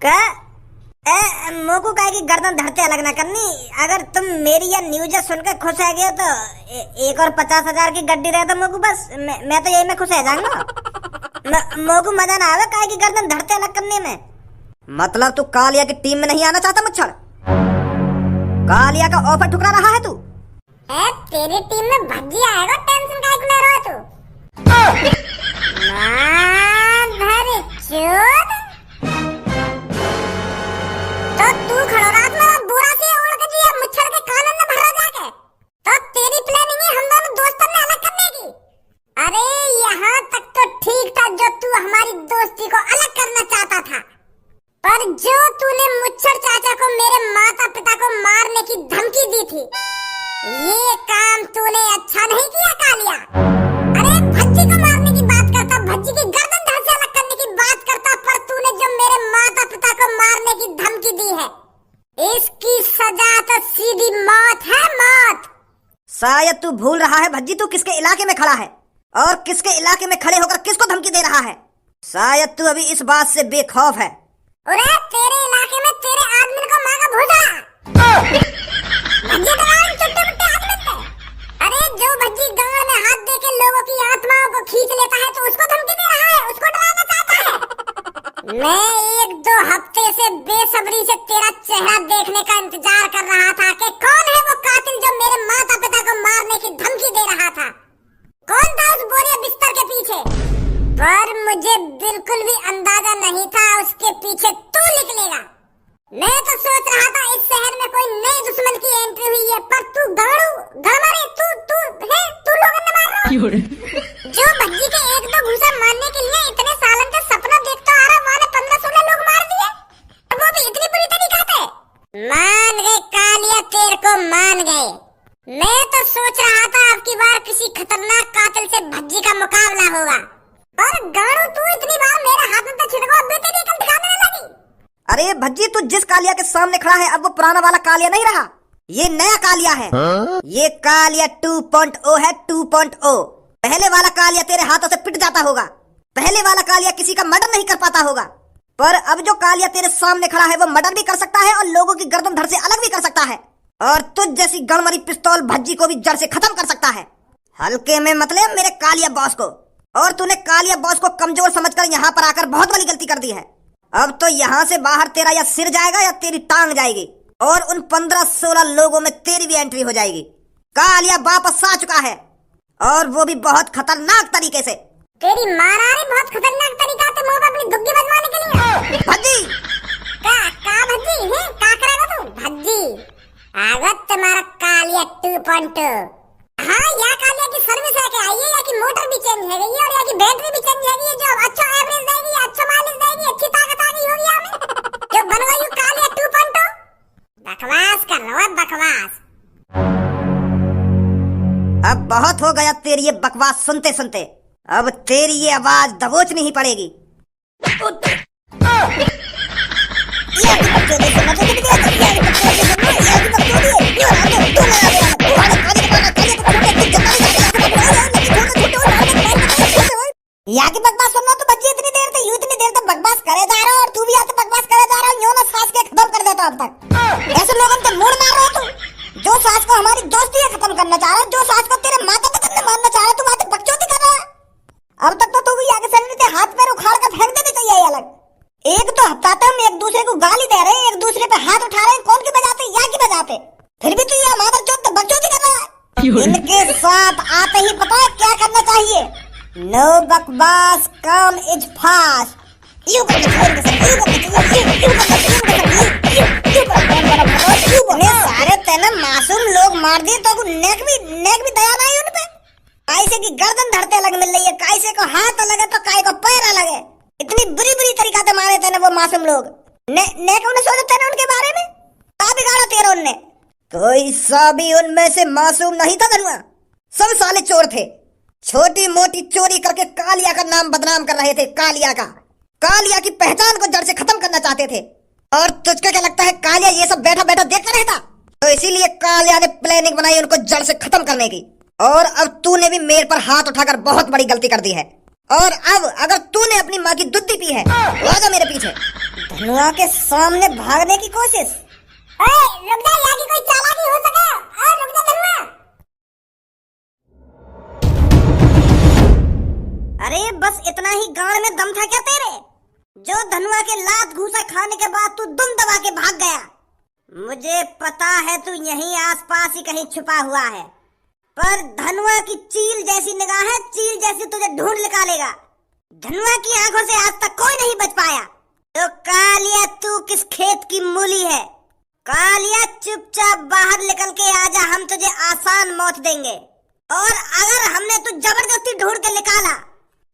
का मोको काहे की गर्दन धरते अलग ना करनी। अगर तुम मेरी या न्यूज सुनकर खुश है गए तो एक और 50,000 की गड्डी रहे तो मोको बस मैं तो यही में खुश है जाऊंगा। मोको मजा ना आवे काहे की गर्दन धरते अलग करने में। मतलब तू कालिया की टीम में नहीं आना चाहता मुच्छड़? कालिया का ऑफर ठुकरा रहा है तू? तेरी टीम में भज्जी आएगा, टेंशन काहे को ले रहा है तू? माधर चोद, तो तू खड़ो रात में बुरा से ओढ़ के जिया मुच्छड़ के कानन में भरा जाके। तो तेरी प्लानिंग है हम दोनों दोस्तों में अलग करने की। अरे यहाँ तक तो ठीक था जो तू हमारी दोस्ती को अलग करना चाहता था, पर जो तूने मुच्छड़ चाचा को मेरे माता पिता को मारने की धमकी दी थी, ये काम तूने अच्छा नहीं किया कालिया। अरे भज्जी को मारने की बात करता, भज्जी की गर्दन धड़ से अलग करने की बात करता, पर तूने जो मेरे माता पिता को मारने की धमकी दी है, इसकी सजा तो सीधी मौत है, मौत। शायद तू भूल रहा है भज्जी तू किसके इलाके में खड़ा है और किसके इलाके में खड़े होकर किसको धमकी दे रहा है। शायद तू अभी इस बात से बेखौफ है। अरे तेरे इलाके में तेरे आदमी को माँ का भूजा। भज्जी तो चुट्टे मुट्टे आदमी थे। अरे जो भज्जी गांव में हाथ दे के लोगों की आत्माओं को खींच लेता है तो उसको धमकी दे रहा है, उसको डराना चाहता है। मैं 1-2 हफ्ते से बेसब्री से तेरा चेहरा देखने का इंतजार कर रहा था कि कौन है वो कातिल जो मेरे माता पिता को मारने की धमकी दे रहा था। कौन था उस बोरिया बिस्तर के पीछे? पर मुझे बिल्कुल भी अंदाजा नहीं था उसके पीछे तू निकलेगा। मैं तो सोच रहा था इस शहर में कोई नए दुश्मन की एंट्री हुई है, पर तू गड़मारे तू लोगों ने मार रहा है। जो भज्जी के 1-2 घूसा मारने के लिए इतने सालन से सपना देखता आ रहा, माने 15-16 लोग मार दिए, वो भी इतनी बुरी तरीके से। मान गए कालिया, तेरे को मान गए। मैं तो सोच रहा था अब की बार किसी खतरनाक कातिल से भज्जी का मुकाबला होगा, और गाड़ू तू इतनी बार मेरे हाथ में तो छिड़को, अब तेरी अकल दिखाने लगी। अरे भज्जी तू जिस कालिया के सामने खड़ा है अब वो पुराना वाला कालिया नहीं रहा, ये नया कालिया है। ये कालिया 2.0 है, 2.0। पहले वाला कालिया तेरे हाथों से पिट जाता होगा, पहले वाला कालिया किसी का मर्डर नहीं कर पाता होगा, पर अब जो कालिया तेरे सामने खड़ा है वो मर्डर भी कर सकता है और लोगों की गर्दन धड़ से अलग भी कर सकता है, और तुझ जैसी गणमरी पिस्तौल भज्जी को भी जड़ से खत्म कर सकता है। हल्के में मतलब मेरे कालिया बॉस को। और तूने कालिया बॉस को कमजोर समझकर यहाँ पर आकर बहुत बड़ी गलती कर दी है। अब तो यहाँ से बाहर तेरा या सिर जाएगा या तेरी टांग जाएगी, और उन 15-16 लोगों में तेरी भी एंट्री हो जाएगी। कालिया वापस आ चुका है, और वो भी बहुत खतरनाक तरीके से। तेरी मारा रे बहुत खतरनाक तरीका से मुंह पे अपनी दुग्गी बजवाने के लिए। भज्जी का भज्जी है, का करेगा तू भज्जी? आगत तुम्हारा कालिया 2.2। हाँ, यहाँ कालिया की सर्विस है क्या? ये या की मोटर भी चेंज है गई और या की बैटरी भी चेंज है गई, जो अच्छा एवरेज देगी, अच्छा माइलेज देगी, अच्छी ताकत आ गई होगी हमें, जो बनवाई कालिया 2.2। बकवास कर रहा है, बकवास। अब बहुत हो गया तेरी ये बकवास सुनते सुनते, अब तेरी ये आवाज दबोचनी ही पड़ेगी। यहाँ की बकवास सुनना तो बच्ची इतनी देर तक बकवास करे जा रहा, और तू भी यहाँ से बकवास करे जा रहा, यूं ना सास के खत्म कर देता अब तक। ऐसे लोगों को मूड मार रहा तू, जो सास को हमारी दोस्ती है खत्म करना चाह रहा, जो सास को तेरे माता पिता ने मारना चाह रहा, तू वहाँ बकचोदी कर रहा है। अब तक तो तू भी आगे चलने से हाथ पैर उखाड़ कर फेंक देती चाहिए अलग। एक तो हफ्ता हम एक दूसरे को गाली दे रहे हैं, एक दूसरे पे हाथ उठा रहे हैं, कौन की बजाते या की बजाते, फिर भी तू ये हमारा चौथ बकचोदी कर रहा है। इनके साथ आते ही पता है क्या करना चाहिए? नो बकवास, कम इज फास्ट। सारे तेने मासूम लोग मार दिए तो नेक भी दया नहीं उन पे। कैसे की गर्दन धरते अलग मिल रही है, कैसे को हाथ अलग है तो काय को पैर अलग है। इतनी बुरी तरीका से मारे थे वो मासूम लोग। नेक उन्हें सोचा था उनके बारे में, का बिगाड़ा तेरा उनने? कोई सा भी उनमें से मासूम नहीं था धनुआ, सब साले चोर थे। छोटी मोटी चोरी करके कालिया का नाम बदनाम कर रहे थे। कालिया की पहचान को जड़ से खत्म करना चाहते थे। और तुझको क्या लगता है कालिया ये सब बैठा बैठा देखता रहता? तो इसीलिए कालिया ने प्लानिंग बनाई उनको जड़ से खत्म करने की। और अब तूने भी मेरे पर हाथ उठाकर बहुत बड़ी गलती कर दी है। और अब अगर तूने अपनी माँ की दूध पी है तो आ जा मेरे पीछे। धनुआ के सामने भागने की कोशिश। ओए रुक जा, यहाँ की कोई चालाकी हो सके। ओए रुक जा धनुआ। अरे बस इतना ही गाड़ में दम था क्या तेरे, जो धनुआ के लात घूसा खाने के बाद तू दुम दबा के भाग गया। मुझे पता है तू यहीं आसपास ही कहीं छुपा हुआ है, पर धनुआ की चील जैसी निगाहें चील जैसी तुझे ढूंढ निकालेगा। धनुआ की आंखों से आज तक कोई नहीं बच पाया। तो कालिया तू किस खेत की मूली है? कालिया चुपचाप बाहर निकल के आजा, हम तुझे आसान मौत देंगे। और अगर हमने तू जबरदस्ती ढूंढ के निकाला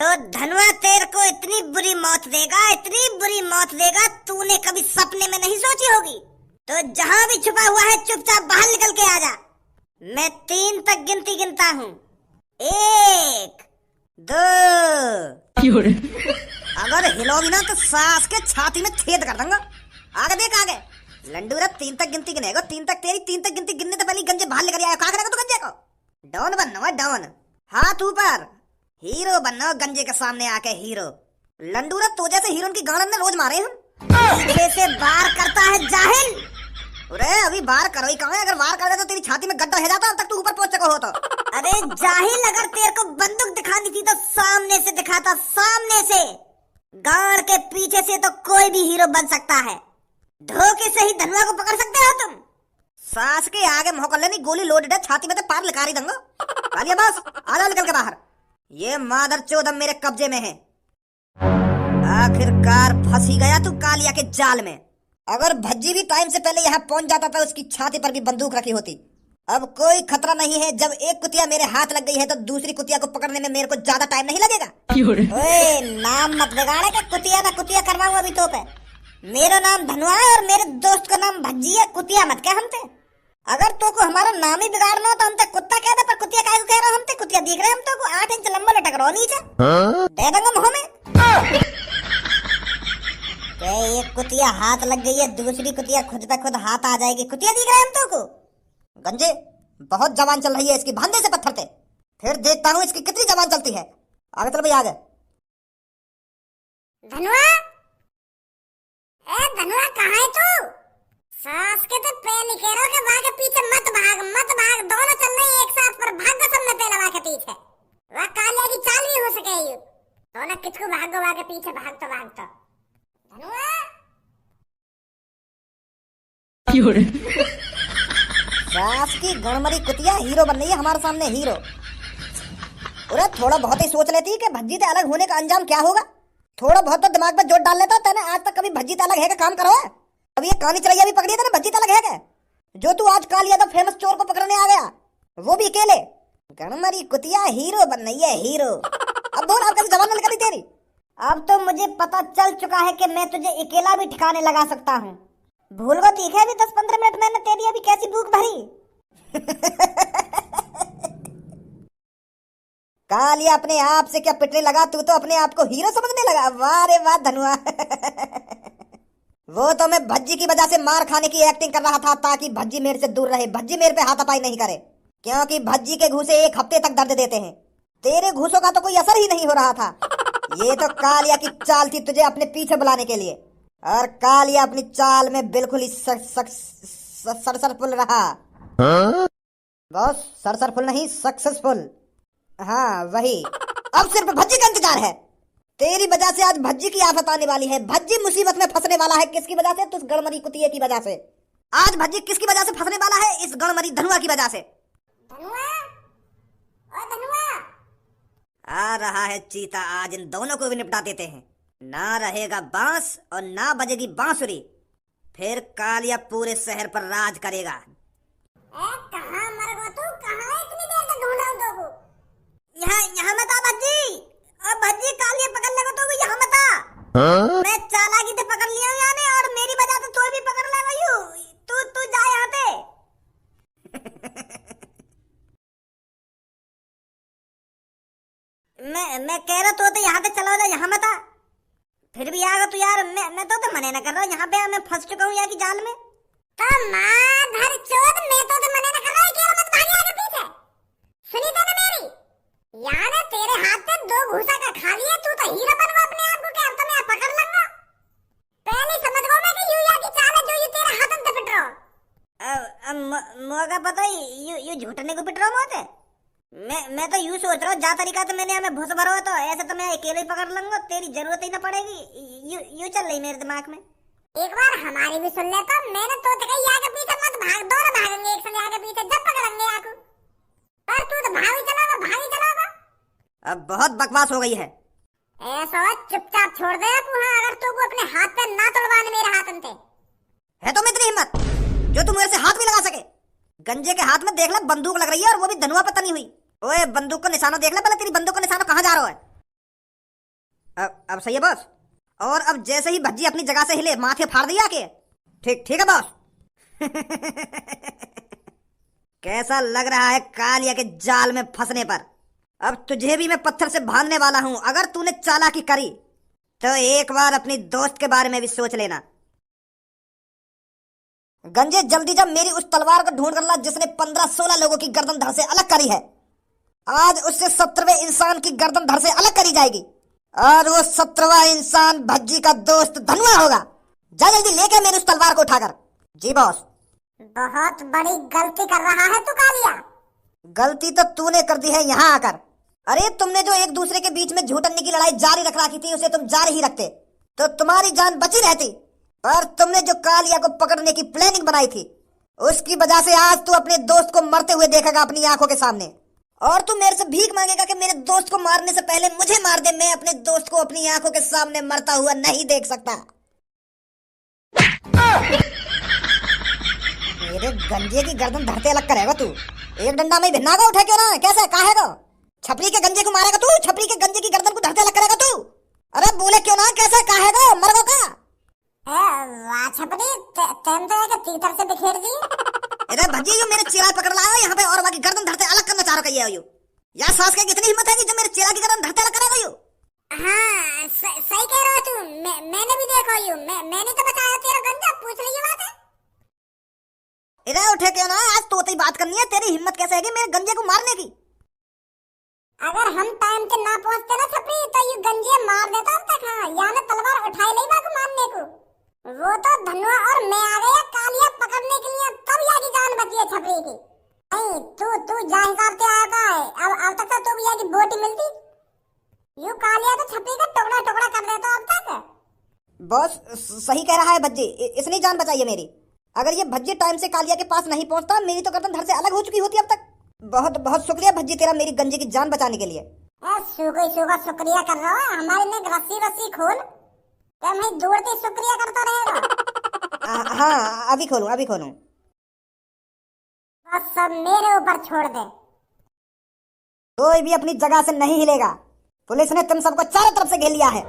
तो धनुआ तेरे को इतनी बुरी मौत देगा, इतनी बुरी मौत देगा तूने कभी सपने में नहीं सोची होगी। तो जहां भी छुपा हुआ है चुपचाप बाहर निकल के आजा। मैं 3 तक गिनती गिनता हूँ। 1 2। अगर हिलोगी ना तो सास के छाती में छेद कर दूंगा। आगे देख आगे। लंडूरा 3 तक गिनती गिनेगा। 3 तक तेरी 3 तक गिनती गिनने तो पहले गंजे बाहर लेकर आया। क्या करेगा तू गंजे को? डॉन बनना है डॉन, हाथ ऊपर, हीरो बनना गंजे के सामने आके हीरो। लंडूरा तो जैसे हीरोइन की गाड़न में रोज मारे हम। पीछे से बार करता है जाहिल। अरे अभी बार करो ही कहाँ है? अगर बार कर दे तो तेरी छाती में गड्ढा है जाता, अब तक तू ऊपर पहुंच सको हो तो। अरे जाहिल, अगर तेरे को बंदूक दिखानी थी तो सामने से दिखाता, सामने से। गाड़ के पीछे से तो कोई भी हीरो बन सकता है। धोखे से ही धनुआ को पकड़ सकते हो तुम। सास के आगे मोहकल नहीं, गोली लोडेड है, छाती में तो पार लिकारी दूंगा। कालिया बस आजा निकल के बाहर। ये मादर चोदम मेरे कब्जे में है। आखिरकार फंसी गया तू कालिया के जाल में। अगर भज्जी भी टाइम से पहले यहाँ पहुंच जाता था, उसकी छाती पर भी बंदूक रखी होती। अब कोई खतरा नहीं है। जब एक कुतिया मेरे हाथ लग गई है तो दूसरी कुतिया को पकड़ने में मेरे को ज्यादा टाइम नहीं लगेगा। ओए नाम मत बिगाड़े के कुतिया ना कुतिया करवाऊं अभी तो पे। मेरा नाम धनुआ है और मेरे दोस्त का नाम भज्जी है। कुतिया मत कह हमते। अगर तो को हमारा नाम ही बिगाड़ना हो तो हमते कुत्ता कह दे, पर कुतिया काहे को कह रहा हमते? कुतिया दिख रहे हम तो को 8 इंच लंबा लटक रहा नीचे। दे दूंगा मुंह में। एक कुतिया हाथ लग गई है, दूसरी कुतिया खुद पे खुद हाथ आ जाएगी। कुतिया दिख रहा है हम तो को। गंजे बहुत जवान चल रही है इसकी, भांदे से पत्थर थे। फिर देखता हूँ इसकी कितनी जवान चलती है। आगे चल भाई आगे। धनुआ, ए धनुआ कहाँ है तू? सास के तो पैर निकेरो के भाग के पीछे मत भाग, मत भाग। दोनों चल रहे हैं एक साथ, पर भाग सब में पैर लगा के पीछे। वह कालिया की चाल भी हो सके यू। दोनों किसको भागो भाग के पीछे भाग तो। धनुआ सास की गणमरी कुतिया हीरो बन रही है हमारे सामने, हीरो। अरे थोड़ा बहुत ही सोच लेती कि भज्जी से अलग होने का अंजाम क्या होगा। थोड़ा बहुत तो दिमाग में जोर डाल लेता। तेने आज तक कभी भज्जी से अलग है का काम करो है? अब ये काली चढ़ैया भी पकड़ी तेने, भज्जी से अलग है क्या? जो तू आज कालिया तो फेमस चोर को पकड़ने आ गया, वो भी अकेले। गणमरी कुतिया हीरो बन रही है, हीरो। अब बोल अब कैसे जवान निकली तेरी? अब तो मुझे पता चल चुका है कि मैं तुझे अकेला भी ठिकाने लगा सकता हूँ। भूल गो ठीक है, अभी 10-15 मिनट मैंने तेरी अभी कैसी भूख भरी। कालिया अपने आप से क्या पिटने लगा? तू तो अपने आप को हीरो समझने लगा। वाह रे वाह धनुआ। वो तो मैं भज्जी की वजह से मार खाने की एक्टिंग कर रहा था ताकि भज्जी मेरे से दूर रहे, भज्जी मेरे पे हाथापाई नहीं करे, क्योंकि भज्जी के घूसे 1 हफ्ते तक दर्द देते हैं। तेरे घूसों का तो कोई असर ही नहीं हो रहा था। ये तो कालिया की चाल थी तुझे अपने पीछे बुलाने के लिए, और कालिया अपनी चाल में बिल्कुल ही सक्सेसफुल रहा। बस सरसरफुल नहीं, सक्सेसफुल। हाँ वही। अब सिर्फ भज्जी का इंतजार है। तेरी वजह से आज भज्जी की आफत आने वाली है। भज्जी मुसीबत में फंसने वाला है। किसकी वजह से? तुझ गणमरी कुतिये की वजह से। आज भज्जी किसकी वजह से फंसने वाला है? इस गणमरी धनुआ की वजह से। धनुआ, ओ धनुआ। आ रहा है चीता, आज इन दोनों को भी निपटा देते हैं। ना रहेगा बांस और ना बजेगी बांसुरी, फिर कालिया पूरे शहर पर राज करेगा। कहाँ मर गो तू? कहाँ है? इतनी देर से ढूंढा हूँ तो। यहाँ मत आ भज्जी। और भज्जी कालिया पकड़ लेगा तो यहाँ मत आ। मैं चालाकी से पकड़ लिया हूँ यानी, और मेरी वजह से तू भी पकड़ लेगा यू। तू जा यहाँ पे। मैं कह रहा तो यहाँ से चला जा, यहाँ मत आ। फिर भी आगा तो यार, मैं तो मने न कर रहा हूँ। यहाँ पे मैं फंस चुका हूँ यहाँ की जाल में। तो माधर चोद, मैं तो मने न कर रहा हूँ कि मत भागे आगे पीछे। सुनी तो मेरी यार, तेरे हाथ में 2 घूसा का खा लिया। तू तो हीरो बनवा अपने आप को, क्या अब तो मैं पकड़ लूंगा। पहले तुमको क्या पता यू झूठने को पिट रहा हूँ होते। मैं तो यूं सोच रहा हूँ, जा तरीका तो मैंने हमें भूस भरा हुआ, तो ऐसे तो मैं अकेले ही पकड़ लूंगा, तेरी जरूरत ही ना पड़ेगी। यू चल रही मेरे दिमाग में। एक बार हमारी भी सुन ले। तो मैंने तो कही आगे पीछे मत भाग, दोनों भागेंगे एक संग आगे पीछे, जब पकड़ेंगे आकू। पर तू तो भाग ही चलागा। अब बहुत बकवास हो गई है। ऐसा चुपचाप छोड़ दे तू। हाँ, अगर तू को अपने हाथ पे ना तोड़वाने मेरे हाथ अंते है तो इतनी हिम्मत जो तू मेरे से हाथ भी लगा सके। गंजे के हाथ में देख ले बंदूक लग रही है, और वो भी धनुआ पर तनी हुई। ओए बंदूक को निशाना देख ले पहले, तेरी बंदूक को निशाना कहाँ जा रहा है। अब सही है बॉस। और अब जैसे ही भज्जी अपनी जगह से हिले, माथे फाड़ दिया के। ठीक है बॉस। कैसा लग रहा है कालिया के जाल में फंसने पर। अब तुझे भी मैं पत्थर से बांधने वाला हूं। अगर तूने चालाकी करी तो एक बार अपनी दोस्त के बारे में भी सोच लेना। गंजे जल्दी जब मेरी उस तलवार को ढूंढ कर ला जिसने 15-16 लोगों की गर्दन धड़ से अलग करी है। आज उससे 17वें इंसान की गर्दन धड़ से अलग करी जाएगी, और वो 17वां इंसान भज्जी का दोस्त धनुआ होगा। जा जल्दी लेके मेरी उस तलवार को उठाकर। जी बॉस। बहुत बड़ी गलती कर रहा है तू कालिया। गलती तो तूने कर दी है यहाँ आकर। अरे तुमने जो एक दूसरे के बीच में झूठन्ने की लड़ाई जारी रख रखी थी, उसे तुम जारी ही रखते तो तुम्हारी जान बची रहती। पर तुमने जो कालिया को पकड़ने की प्लानिंग बनाई थी, उसकी वजह से आज तू अपने दोस्त को मरते हुए देखेगा अपनी आंखों के सामने। और तू मेरे से भीख मांगेगा कि मेरे दोस्त को मारने से पहले मुझे मार दे। मैं अपने दोस्त को अपनी आंखों के सामने मरता हुआ नहीं देख सकता। मेरे गंजे की गर्दन धरते अलग करेगा तू। एक डंडा में भिन्नागा उठे क्यों ना। कैसे काहेगा? छपरी के गंजे को मारेगा तू? छपरी के गंजे की गर्दन को धरते अलग करेगा तू? अरे बोले क्यों ना, कैसे काहेगा? मरगो का? वाह छपरी, तेम तो है तीतर से बिखेर दी। अरे भज्जी जो मेरे चेहरा पकड़ लाया यहाँ पे, और बाकी गर्दन धरते अलग करना चाह रहा है। यार सास की कितनी हिम्मत है कि जो मेरे चेहरा की गर्दन धरते अलग करेगा यू। हाँ सही कह रहा है तू। मैंने भी देखा यू। मैंने तो बताया तेरा गंजा। पूछ ली बात है। इधर उठे क्यों ना, आज तोते बात करनी है। तेरी हिम्मत कैसे है कि मेरे गंजे को मारने की? अगर हम टाइम पे ना पहुंचते ना छपरी, तो ये गंजे मार देता अब तक। हाँ, यानी तलवार उठाई नहीं बाकू मारने को। वो तो धनुआ और मैं आ गया कालिया पकड़ने के लिए, तब याकी जान बची है छपरी की। नहीं तू जा हिसाब से आता है। अब तक तो भी याकी बोटी मिलती। यू कालिया तो छपरी का टुकड़ा टुकड़ा कर देता अब तक। बॉस सही कह रहा है भज्जी, इसने जान बचाई है मेरी। अगर ये भज्जी टाइम से कालिया के पास नहीं पहुंचता, मेरी तो गर्दन धड़ से अलग हो चुकी होती अब तक। बहुत बहुत शुक्रिया भज्जी तेरा मेरी गंजे की जान बचाने के लिए। सूखा शुक्रिया कर रहा है। हमारे ने रस्सी खोल, क्या मैं दौड़ते शुक्रिया करता रहेगा। हाँ अभी खोलूं। बस सब मेरे ऊपर छोड़ दे। कोई भी अपनी जगह से नहीं हिलेगा। पुलिस ने तुम सबको चारों तरफ से घेर लिया है।